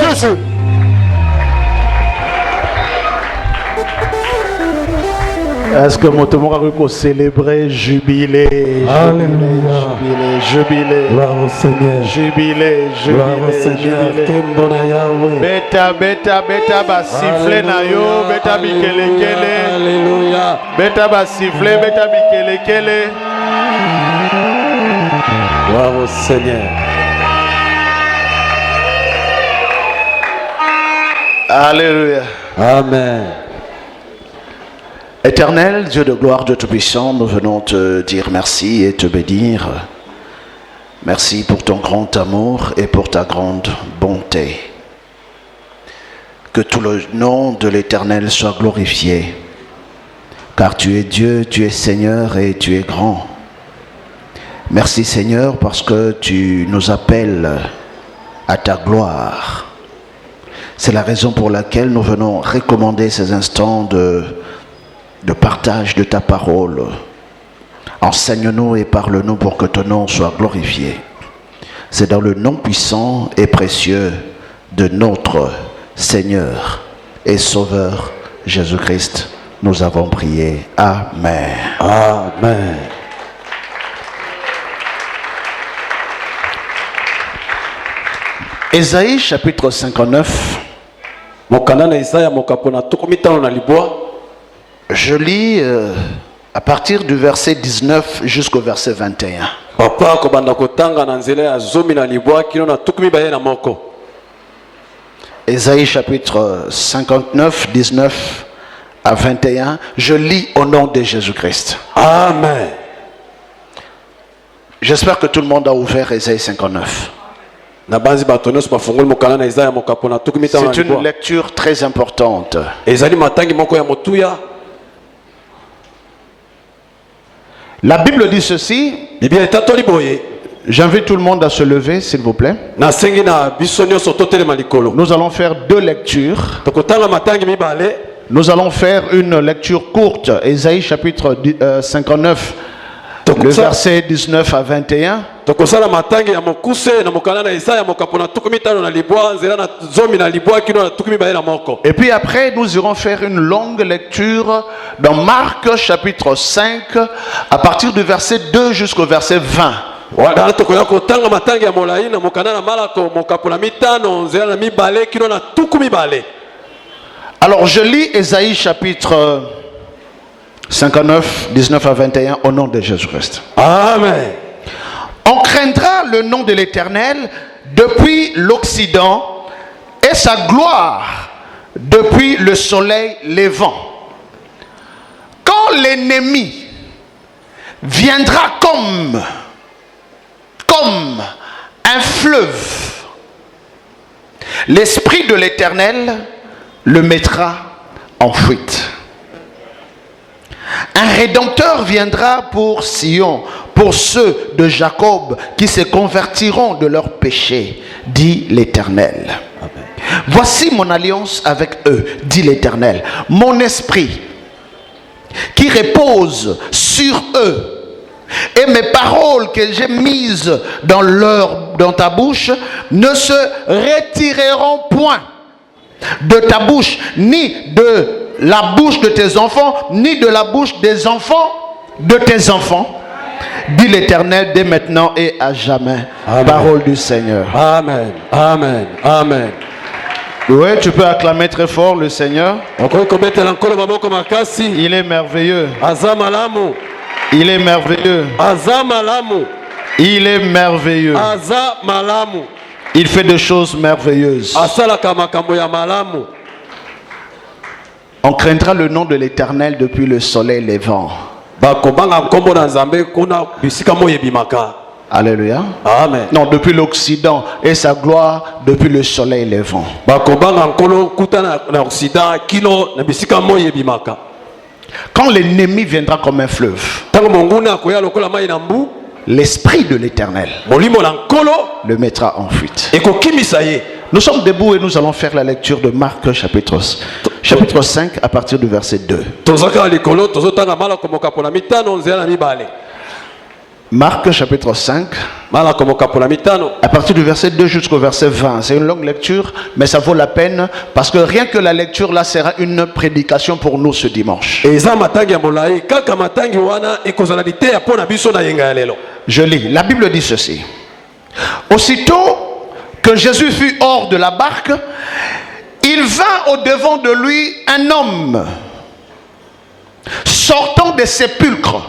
Jésus. Est-ce que mon témoin peut célébrer, jubilé, Alléluia. jubilé, Gloire au Seigneur. jubilé, Gloire au Seigneur. jubilé. Beta ba siffler na yo, beta bi kelekele. Alléluia. Beta ba siffler, beta bi kelekele. Gloire au Seigneur. Alléluia. Amen. Éternel, Dieu de gloire, Dieu tout-puissant, nous venons te dire merci et te bénir. Merci pour ton grand amour et pour ta grande bonté. Que tout le nom de l'Éternel soit glorifié. Car tu es Dieu, tu es Seigneur et tu es grand. Merci Seigneur parce que tu nous appelles à ta gloire. C'est la raison pour laquelle nous venons recommander ces instants de partage de ta parole. Enseigne-nous et parle-nous pour que ton nom soit glorifié. C'est dans le nom puissant et précieux de notre Seigneur et Sauveur Jésus-Christ, nous avons prié. Amen. Amen. Ésaïe chapitre 59. Je lis à partir du verset 19 jusqu'au verset 21. Ésaïe chapitre 59, 19 à 21. Je lis au nom de Jésus-Christ. Amen. J'espère que tout le monde a ouvert Ésaïe 59. C'est une lecture très importante. La Bible dit ceci. J'invite tout le monde à se lever, s'il vous plaît. Nous allons faire deux lectures. Nous allons faire une lecture courte. Ésaïe chapitre 59, le verset 19 à 21. Et puis après, nous irons faire une longue lecture dans Marc chapitre 5, à partir du verset 2 jusqu'au verset 20. Alors je lis Ésaïe chapitre 59, 19 à 21 au nom de Jésus-Christ. Amen. On craindra le nom de l'Éternel depuis l'Occident et sa gloire depuis le soleil levant. Quand l'ennemi viendra comme un fleuve, l'Esprit de l'Éternel le mettra en fuite. Un Rédempteur viendra pour Sion, pour ceux de Jacob qui se convertiront de leurs péchés, dit l'Éternel. Voici mon alliance avec eux, dit l'Éternel. Mon esprit qui repose sur eux et mes paroles que j'ai mises dans ta bouche ne se retireront point de ta bouche, ni de la bouche de tes enfants, ni de la bouche des enfants de tes enfants, dit l'Éternel dès maintenant et à jamais. Amen. Parole du Seigneur. Amen. Amen. Amen. Oui, tu peux acclamer très fort le Seigneur. Il est merveilleux. Il est merveilleux. Il est merveilleux. Il fait des choses merveilleuses. On craindra le nom de l'Éternel depuis le soleil levant. Alléluia. Amen. Non, depuis l'Occident et sa gloire depuis le soleil levant. Quand l'ennemi viendra comme un fleuve, l'Esprit de l'Éternel le mettra en fuite. Nous sommes debout et nous allons faire la lecture de Marc chapitre 5 à partir du verset 2. Marc chapitre 5 à partir du verset 2 jusqu'au verset 20. C'est une longue lecture, mais ça vaut la peine parce que rien que la lecture là sera une prédication pour nous ce dimanche. Je lis, la Bible dit ceci. Aussitôt que Jésus fut hors de la barque, il vint au-devant de lui un homme sortant des sépulcres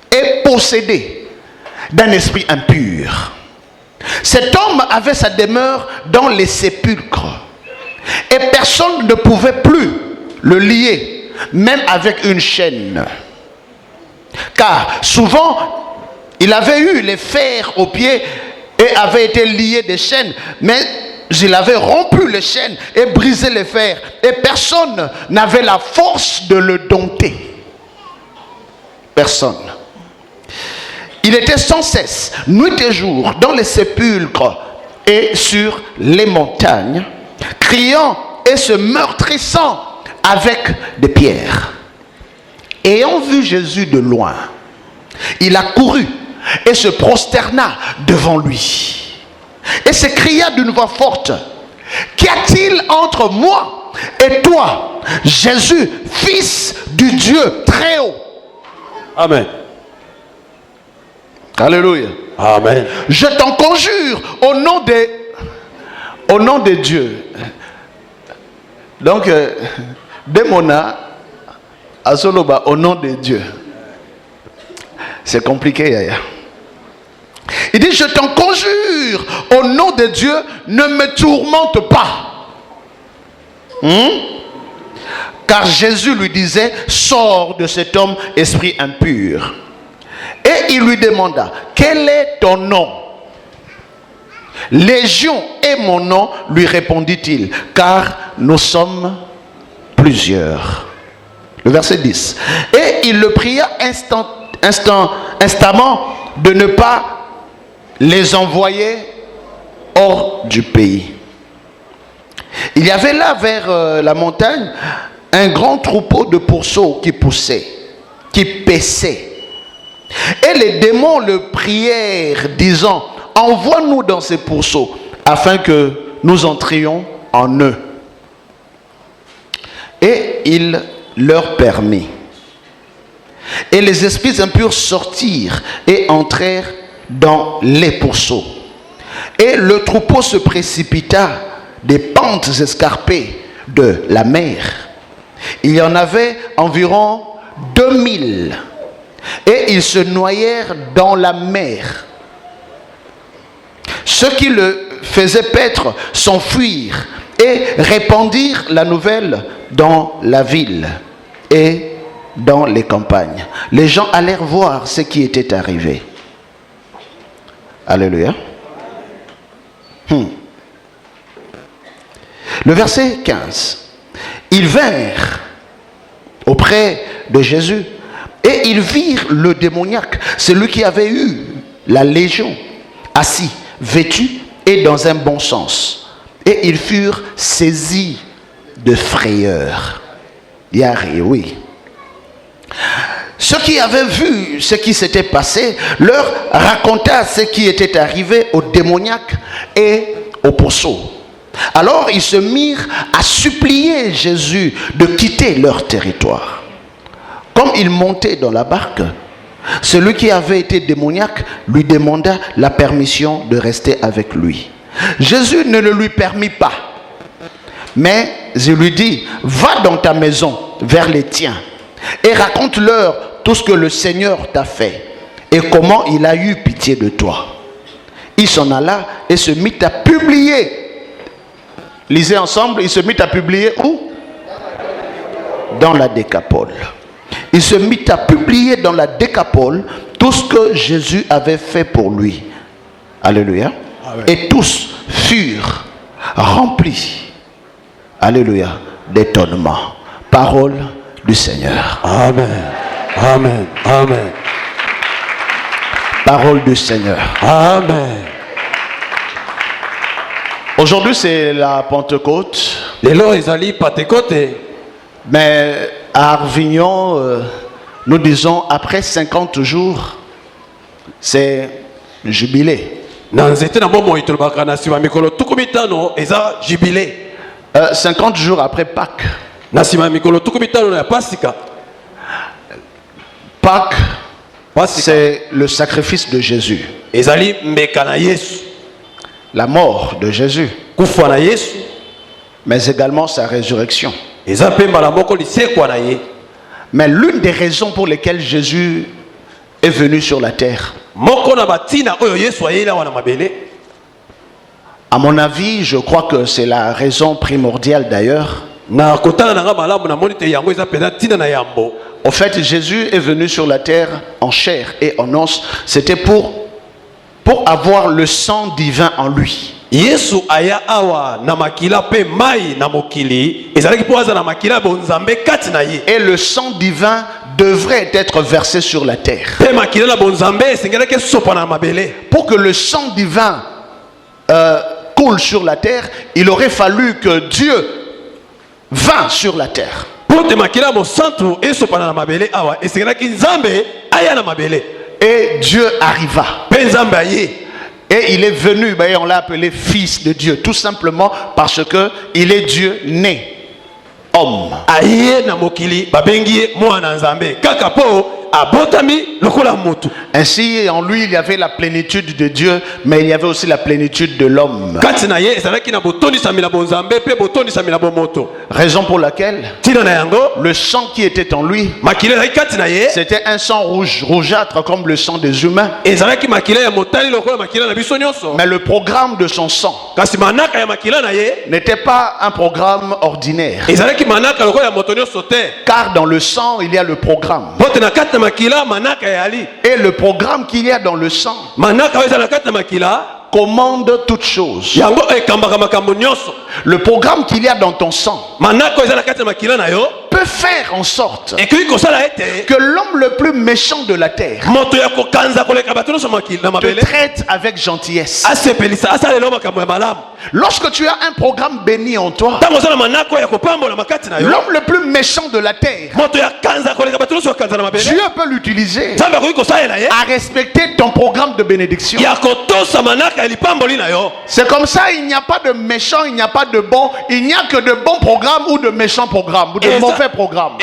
et possédé d'un esprit impur. Cet homme avait sa demeure dans les sépulcres et personne ne pouvait plus le lier, même avec une chaîne. Car souvent, il avait eu les fers aux pieds et avait été lié des chaînes, mais il avait rompu les chaînes et brisé les fers et personne n'avait la force de le dompter. Personne. Il était sans cesse, nuit et jour, dans les sépulcres et sur les montagnes, criant et se meurtrissant avec des pierres. Ayant vu Jésus de loin, il accourut et se prosterna devant lui. Et s'écria d'une voix forte: qu'y a-t-il entre moi et toi, Jésus, fils du Dieu très haut? Amen. Alléluia. Amen. Je t'en conjure au nom de Dieu. Donc, Démona, Azoloba, au nom de Dieu. C'est compliqué, Yaya. Il dit, je t'en conjure au nom de Dieu, ne me tourmente pas. Car Jésus lui disait, sors de cet homme, esprit impur. Et il lui demanda, quel est ton nom? Légion est mon nom, lui répondit-il, car nous sommes plusieurs. Le verset 10. Et il le pria instamment de ne pas les envoyer hors du pays. Il y avait là vers la montagne un grand troupeau de pourceaux qui poussaient, qui paissaient. Et les démons le prièrent, disant, envoie-nous dans ces pourceaux, afin que nous entrions en eux. Et il leur permit. Et les esprits impurs sortirent et entrèrent dans les pourceaux. Et le troupeau se précipita des pentes escarpées de la mer. Il y en avait environ 2000. Et ils se noyèrent dans la mer. Ceux qui le faisaient paître s'enfuirent et répandirent la nouvelle dans la ville et dans les campagnes. Les gens allèrent voir ce qui était arrivé. Alléluia. Le verset 15. Ils vinrent auprès de Jésus et ils virent le démoniaque, celui qui avait eu la légion, assis, vêtu et dans un bon sens. Et ils furent saisis de frayeur. Yari, oui. Ceux qui avaient vu ce qui s'était passé leur raconta ce qui était arrivé au démoniaque et au pourceau. Alors ils se mirent à supplier Jésus de quitter leur territoire. Comme il montait dans la barque, celui qui avait été démoniaque lui demanda la permission de rester avec lui. Jésus ne le lui permit pas, mais il lui dit, va dans ta maison vers les tiens et raconte-leur tout ce que le Seigneur t'a fait et comment il a eu pitié de toi. Il s'en alla et se mit à publier. Lisez ensemble, il se mit à publier où? Dans la Décapole. Il se mit à publier dans la Décapole tout ce que Jésus avait fait pour lui. Alléluia. Amen. Et tous furent remplis, alléluia, d'étonnement. Parole du Seigneur. Amen. Amen. Amen. Parole du Seigneur. Amen. Aujourd'hui, c'est la Pentecôte. Lelo ezali Pentecôte. Mais à Arvignon, nous disons après 50 jours, c'est jubilé. Na nzete na bomo itolobaka na sima mikolo tukumitano eza jubilé. 50 jours après Pâques. Na sima mikolo tukumitano na Pasika. Pâques, c'est le sacrifice de Jésus. Ezali mbeka na Yesu. La mort de Jésus. Kufa na Yesu. Mais également sa résurrection. Eza pe mbala moko lisekwa na ye. Mais l'une des raisons pour lesquelles Jésus est venu sur la terre, à mon avis, je crois que c'est la raison primordiale d'ailleurs. En fait, Jésus est venu sur la terre en chair et en os. C'était pour avoir le sang divin en lui. Yesu aya awa na makila pe mai na mokili ezalaki po aza na makila bonzambe kati na ye. Et le sang divin devrait être versé sur la terre. Pe makila na bonzambe esengelaki sopa na mabele. Pour que le sang divin coule sur la terre, il aurait fallu que Dieu vint sur la terre. Pour te makila mo santu esopa na mabele awa esengelaki nzambe aya na mabele. Et Dieu arriva. Pe nzambe aye. Et il est venu, on l'a appelé fils de Dieu, tout simplement parce que il est Dieu né, homme. Ainsi, en lui, il y avait la plénitude de Dieu, mais il y avait aussi la plénitude de l'homme. Raison pour laquelle le sang qui était en lui, c'était un sang rougeâtre comme le sang des humains. Mais le programme de son sang n'était pas un programme ordinaire. Car dans le sang, il y a le programme. Et le programme qu'il y a dans le sang commande toutes choses. Le programme qu'il y a dans ton sang peut faire en sorte que l'homme le plus méchant de la terre te traite avec gentillesse. Lorsque tu as un programme béni en toi, l'homme le plus méchant de la terre, Dieu peut l'utiliser à respecter ton programme de bénédiction. C'est comme ça, il n'y a pas de méchant, il n'y a pas de bon, il n'y a que de bons programmes ou de méchants programmes ou de mauvais programmes.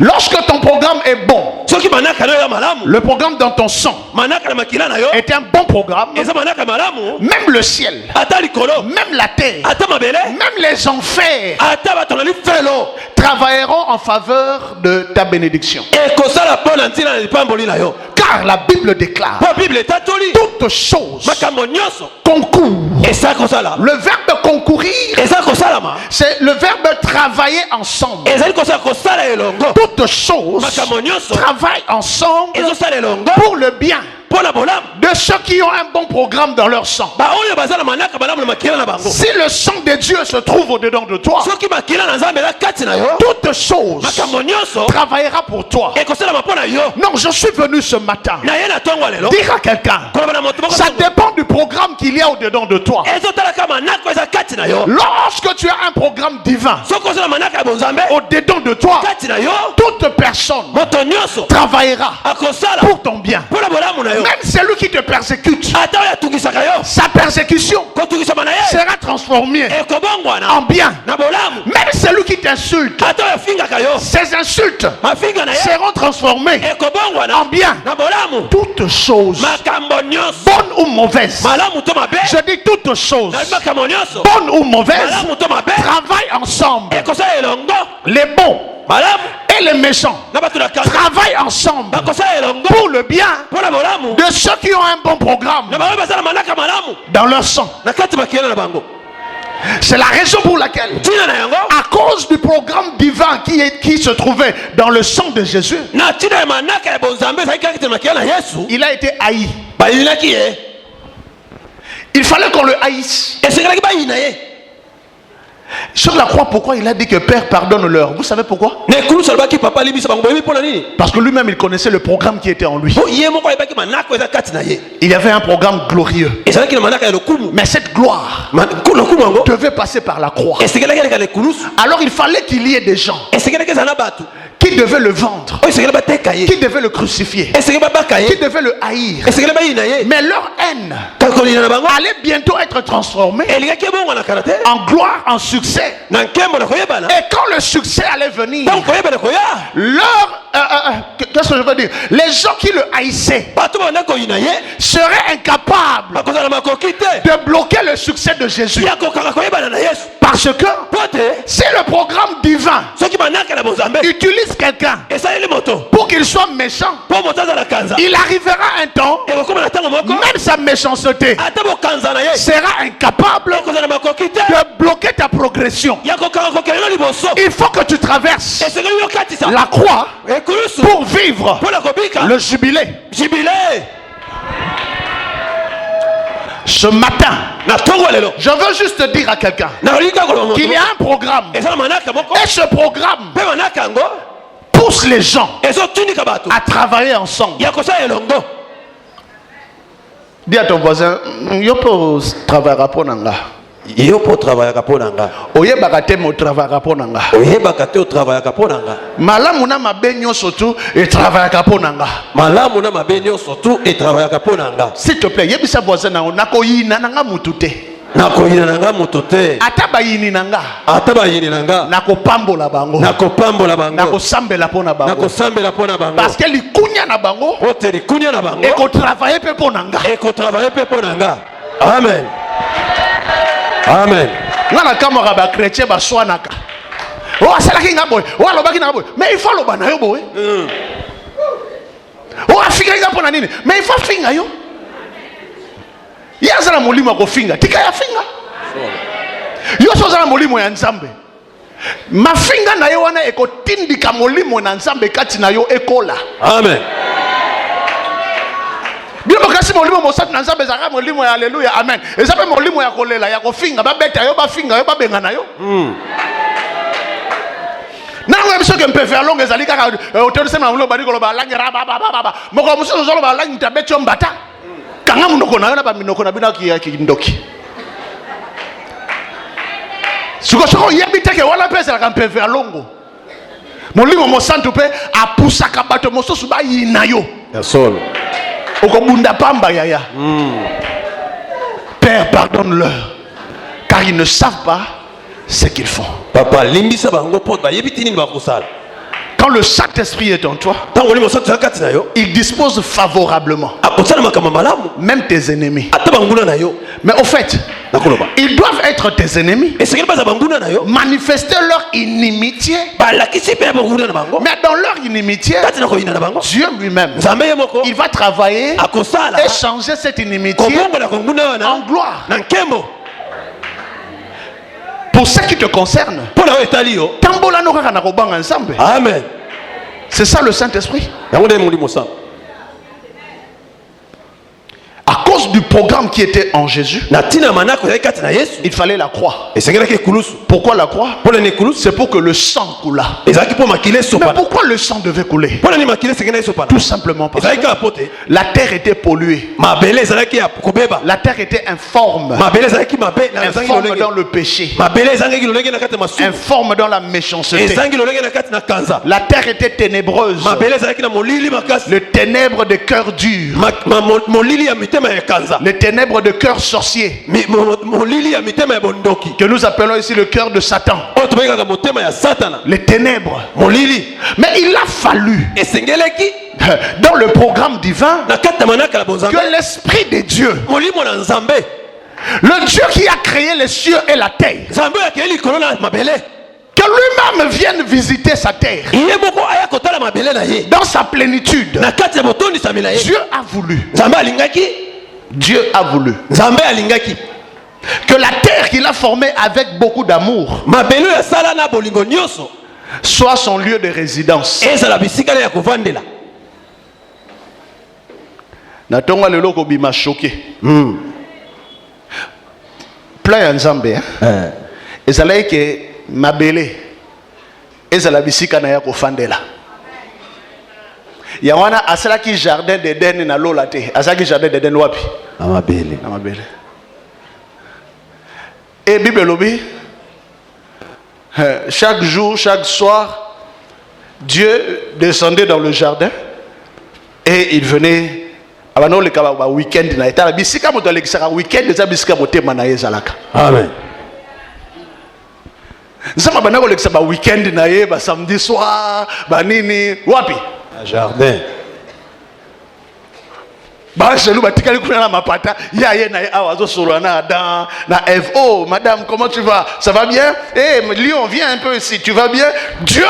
Lorsque ton programme est bon, le programme dans ton sang est un bon programme, même le ciel, même la terre, même les enfers travailleront en faveur de ta bénédiction. Car la Bible déclare toutes choses concourent. Le verbe concourir, c'est le verbe travailler ensemble. Toutes choses travaillent ensemble pour le bien de ceux qui ont un bon programme dans leur sang. Si le sang de Dieu se trouve au-dedans de toi, toute chose travaillera pour toi. Non, je suis venu ce matin dire à quelqu'un, ça dépend du programme qu'il y a au-dedans de toi. Lorsque tu as un programme divin au-dedans de toi, toute personne travaillera pour ton bien. Même celui qui te persécute, sa persécution sera transformée en bien. Même celui qui t'insulte, ses insultes seront transformées en bien. Toutes choses, bonnes ou mauvaises, je dis toutes choses, bonnes ou mauvaises, travaillent ensemble. Les bons et les méchants travaillent ensemble pour le bien de ceux qui ont un bon programme dans leur sang. C'est la raison pour laquelle, à cause du programme divin qui se trouvait dans le sang de Jésus, il a été haï. Il fallait qu'on le haïsse. Sur la croix, pourquoi il a dit que Père pardonne-leur? Vous savez pourquoi? Parce que lui-même il connaissait le programme qui était en lui. Il y avait un programme glorieux. Mais cette gloire devait passer par la croix. Alors il fallait qu'il y ait des gens qui devaient le vendre, qui devaient le crucifier, qui devaient le haïr. Mais leur haine allait bientôt être transformée en gloire, en succès. Et quand le succès allait venir, qu'est-ce que je veux dire? Les gens qui le haïssaient seraient incapables de bloquer le succès de Jésus. Parce que si le programme divin utilise quelqu'un pour qu'il soit méchant, il arrivera un temps, même sa méchanceté sera incapable de bloquer ta progression. Il faut que tu traverses la croix pour vivre le jubilé. Ce matin, je veux juste dire à quelqu'un qu'il y a un programme, et ce programme pousse les gens à travailler ensemble. Dis à ton voisin, yo peux travailler pour nanga. Yo po travailler pour nanga. Oye bakate mo travailler pour nanga. Oye bakate o travailler pour nanga. Malamu na mabenyo surtout et travailler pour nanga. Malamu na mabenyo surtout et travailler pour nanga. S'il te plaît, yebisa voisin na onako yina nanga mutute. Nakoyina nanga mutute. Ataba yini nanga. Ataba yini nanga. Nakopambola bango. Nakopambola bango. Nakosambela pona bango. Nakosambela pona bango. Parce que likunya na bango. Ote likunya na bango. Et ko travailler pe ponanga. Et ko travailler pe ponanga. Amen. Amen. Ngana kamara ba chrétien ba swanaka. Oh asalaki ngaboy. Oh alobaki ngaboy. Mais il faut loba na yo boy. Oh afika ngapona nini? Mais il faut finga yo. Yazala molimo ko finga. Tika ya finga. Yo sozala molimo ya nzambe. Mafinga na yo wana ekotindika molimo na nzambe kati na yo ekola. Amen. Bien kasi molimo mosatu na nzambe zaka molimo ya haleluya amen. Ezape molimo ya kolela ya kofinga ba beta yo ba finga yo ba benga na yo. Nango ya biso ke mpe faire longue ezali kaka hotel sema molimo bari ko lo ba langira ba ba ba ba. Moko muso zo lo ba langira becho mbata. Kanga munoko na yo na ba minoko na bina ki ndoki. Soko yebite ke wala pesa ka mpe faire longue. Molimo mosantu pe apusaka bato mososu ba yina yo. Ya solo. Okobunda pamba yaya. Père, pardonne-leur, car ils ne savent pas ce qu'ils font. Papa, limbisa bango pot ba yebitini ba kusala. Quand le Saint-Esprit est en toi, il dispose favorablement même tes ennemis. Mais au fait, ils doivent être tes ennemis, manifester leur inimitié. Mais dans leur inimitié, Dieu lui-même, il va travailler et changer cette inimitié en gloire. Pour ce qui te concerne, Amen. C'est ça le Saint-Esprit. À cause du programme qui était en Jésus, il fallait la croix. Pourquoi la croix? C'est pour que le sang coulât. Mais pourquoi le sang devait couler? Tout simplement parce que la terre était polluée. La terre était informe. Informe dans le péché. Informe dans la méchanceté. La terre était ténébreuse. Le ténèbre de cœur dur. Les ténèbres de cœur sorcier, que nous appelons ici le cœur de Satan. Les ténèbres. Mais il a fallu, dans le programme divin, que l'Esprit de Dieu, le Dieu qui a créé les cieux et la terre, que lui-même vienne visiter sa terre dans sa plénitude. Dieu a voulu. Dieu a voulu que la terre qu'il a formée avec beaucoup d'amour soit son lieu de résidence. Natonga lelo ko bima choqué. Plein Nzambe. ezalaki ke mabele ezala bisika na ya kofandela. Ya wana asalaki jardin d'Eden na lola te. Asalaki jardin d'Eden wapi? Na mabele. Na mabele. Et Bible lobi, chaque jour, chaque soir, Dieu descendait dans le jardin et il venait. Abano le kaba ba weekend na eta bisika moto alekisaka weekend za bisika motema na yezalaka. Amen. Nzamba banako lekisa ba weekend na ye ba samedi soir ba nini wapi? Jardin. Ba chelou batikali kuna na mapata ya ye na awazo solo na Adam na Eve. Oh madame, comment tu vas? Ça va bien? Eh Lion, viens un peu ici, tu vas bien? Dieu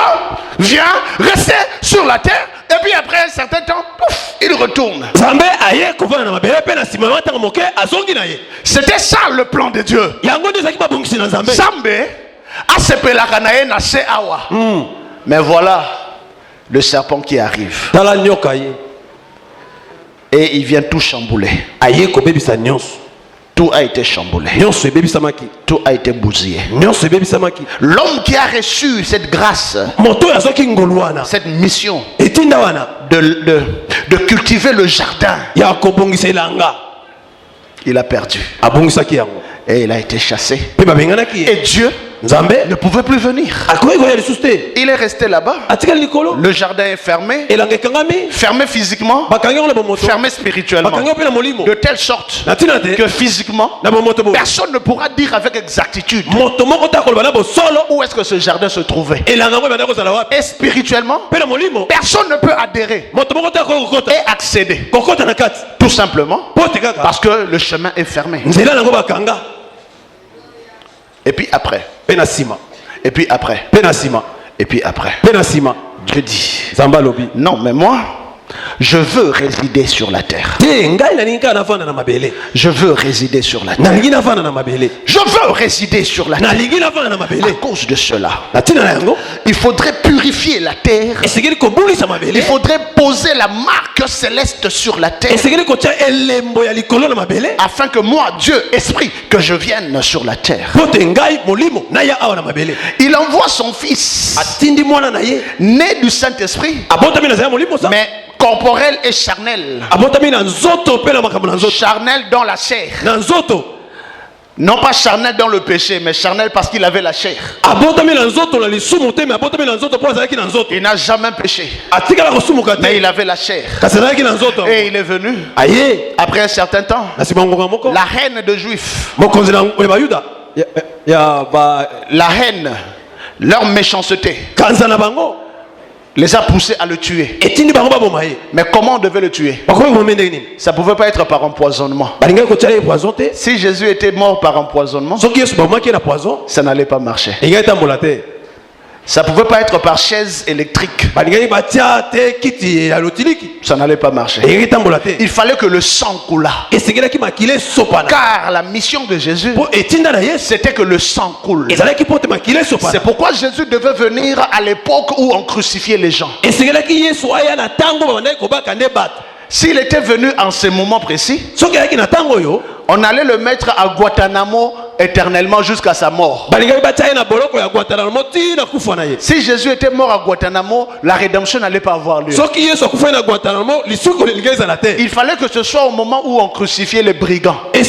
vient rester sur la terre et puis après un certain temps, pouf, il retourne. C'était ça le plan de Dieu. Zambé a sepelaka na ye na se awa. Mais voilà le serpent qui arrive. Et il vient tout chambouler. Tout a été chamboulé. Tout a été bousillé. L'homme qui a reçu cette grâce, cette mission de cultiver le jardin, il a perdu. Et il a été chassé. Et Dieu ne pouvait plus venir. Il est resté là-bas. Le jardin est fermé. Fermé physiquement. Fermé spirituellement. De telle sorte que physiquement, personne ne pourra dire avec exactitude où est-ce que ce jardin se trouvait. Et spirituellement, personne ne peut adhérer et accéder. Tout simplement parce que le chemin est fermé. Et puis après. Et puis après. Et puis après. Dieu dit, non mais moi, je veux résider sur la terre. Je veux résider sur la terre. Je veux résider sur la terre. À cause de cela, il faudrait purifier la terre. Il faudrait poser la marque céleste sur la terre. Afin que moi, Dieu, Esprit, que je vienne sur la terre. Il envoie son fils, né du Saint-Esprit, mais corporel et charnel. Charnel dans la chair. Non pas charnel dans le péché, mais charnel parce qu'il avait la chair. Il n'a jamais péché, mais il avait la chair. Et il est venu après un certain temps. La haine de Juifs, la haine, leur méchanceté les a poussés à le tuer. Mais comment on devait le tuer? Ça ne pouvait pas être par empoisonnement. Si Jésus était mort par empoisonnement, ça n'allait pas marcher. Ça ne pouvait pas être par chaise électrique. Ça n'allait pas marcher. Il fallait que le sang coulât. Car la mission de Jésus, c'était que le sang coule. C'est pourquoi Jésus devait venir à l'époque où on crucifiait les gens. S'il était venu en ce moment précis, on allait le mettre à Guantanamo éternellement jusqu'à sa mort. Si Jésus était mort à Guantanamo, la rédemption n'allait pas avoir lieu. Il fallait que ce soit au moment où on crucifiait les brigands. Mais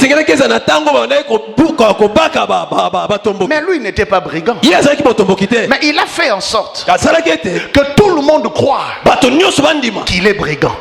lui, il n'était pas brigand. Mais il a fait en sorte que tout le monde croit qu'il est brigand.